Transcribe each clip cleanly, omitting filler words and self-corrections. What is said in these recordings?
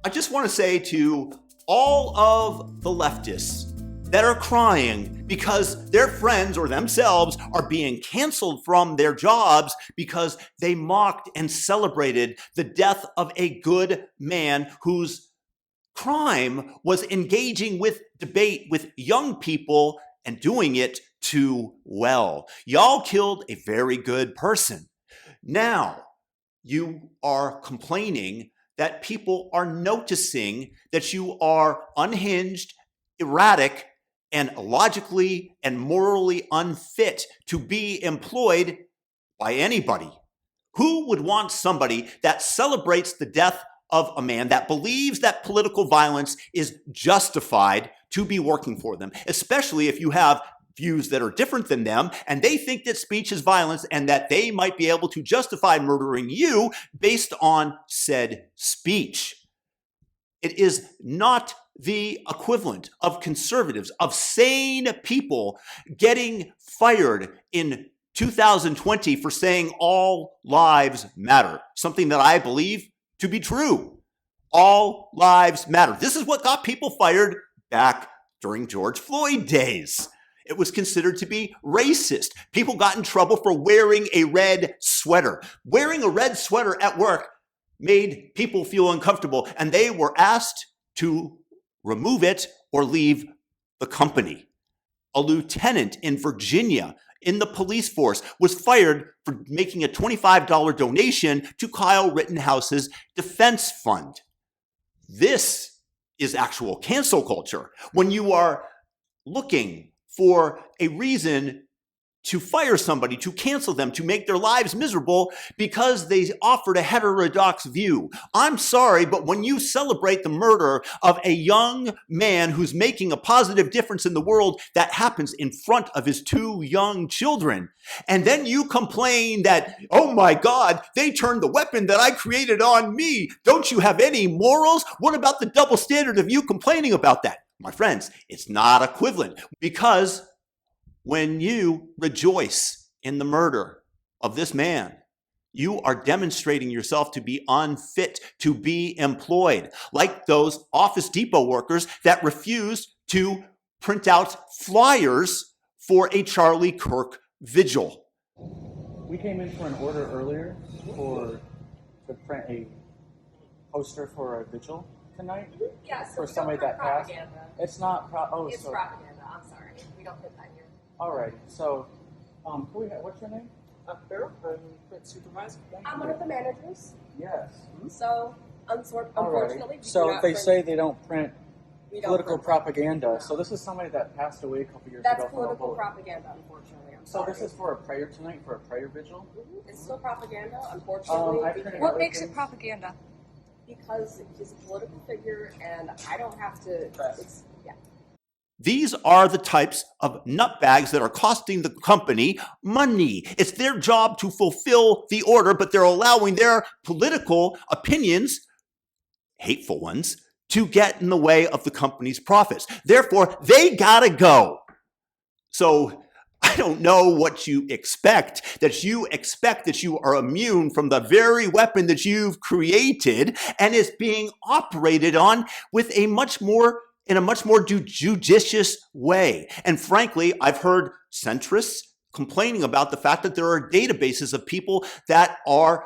I just want to say to all of the leftists that are crying because their friends or themselves are being canceled from their jobs because they mocked and celebrated the death of a good man whose crime was engaging with debate with young people and doing it too well. Y'all killed a very good person. Now you are complaining that people are noticing that you are unhinged, erratic, and logically and morally unfit to be employed by anybody. Who would want somebody that celebrates the death of a man, that believes that political violence is justified, to be working for them, especially if you have views that are different than them, and they think that speech is violence and that they might be able to justify murdering you based on said speech? It is not the equivalent of conservatives, of sane people getting fired in 2020 for saying all lives matter, something that I believe to be true. All lives matter. This is what got people fired back during George Floyd days. It was considered to be racist. People got in trouble for wearing a red sweater. Wearing a red sweater at work made people feel uncomfortable, and they were asked to remove it or leave the company. A lieutenant in Virginia in the police force was fired for making a $25 donation to Kyle Rittenhouse's defense fund. This is actual cancel culture. When you are looking for a reason to fire somebody, to cancel them, to make their lives miserable because they offered a heterodox view. I'm sorry, but when you celebrate the murder of a young man who's making a positive difference in the world that happens in front of his two young children, and then you complain that, oh my God, they turned the weapon that I created on me. Don't you have any morals? What about the double standard of you complaining about that? My friends, it's not equivalent, because when you rejoice in the murder of this man, you are demonstrating yourself to be unfit to be employed, like those Office Depot workers that refused to print out flyers for a Charlie Kirk vigil. We came in for an order earlier to print a poster for a vigil tonight. Yeah, so for somebody that passed. Propaganda. It's not. It's propaganda. I'm sorry, we don't put that here. Alright, so, what's your name? Farrell, I'm print supervisor. I'm one of the managers, Yes. so unfortunately, we do So not they print- say they don't print we don't political print- propaganda. No. So this is somebody that passed away a couple years That's ago. from political Ebola. propaganda, unfortunately. I'm So sorry. this is for a prayer tonight, for a prayer vigil? It's still propaganda, unfortunately. I've printed What other makes it things. propaganda? Because he's a political figure, and I don't have to. It's yeah. These are the types of nutbags that are costing the company money. It's their job to fulfill the order, but they're allowing their political opinions, hateful ones, to get in the way of the company's profits. Therefore, they gotta go. So I don't know what you expect that you are immune from the very weapon that you've created and is being operated on with in a much more judicious way. And frankly, I've heard centrists complaining about the fact that there are databases of people that are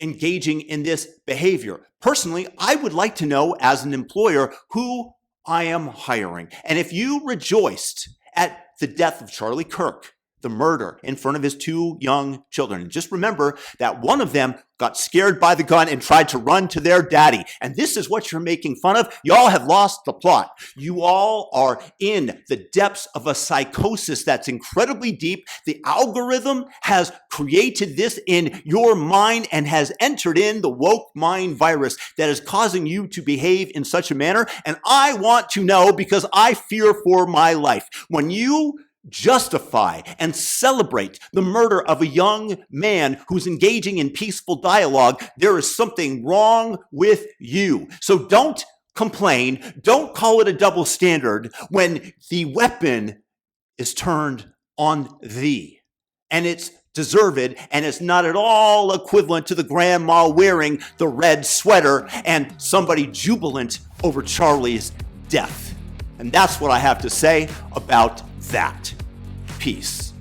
engaging in this behavior. Personally, I would like to know as an employer who I am hiring. And if you rejoiced at the death of Charlie Kirk, the murder in front of his two young children, and just remember that one of them got scared by the gun and tried to run to their daddy. And this is what you're making fun of. Y'all have lost the plot. You all are in the depths of a psychosis that's incredibly deep. The algorithm has created this in your mind and has entered in the woke mind virus that is causing you to behave in such a manner. And I want to know, because I fear for my life. When you justify and celebrate the murder of a young man who's engaging in peaceful dialogue, there is something wrong with you. So don't complain. Don't call it a double standard when the weapon is turned on thee. And it's deserved, and it's not at all equivalent to the grandma wearing the red sweater and somebody jubilant over Charlie's death. And that's what I have to say about that. Peace.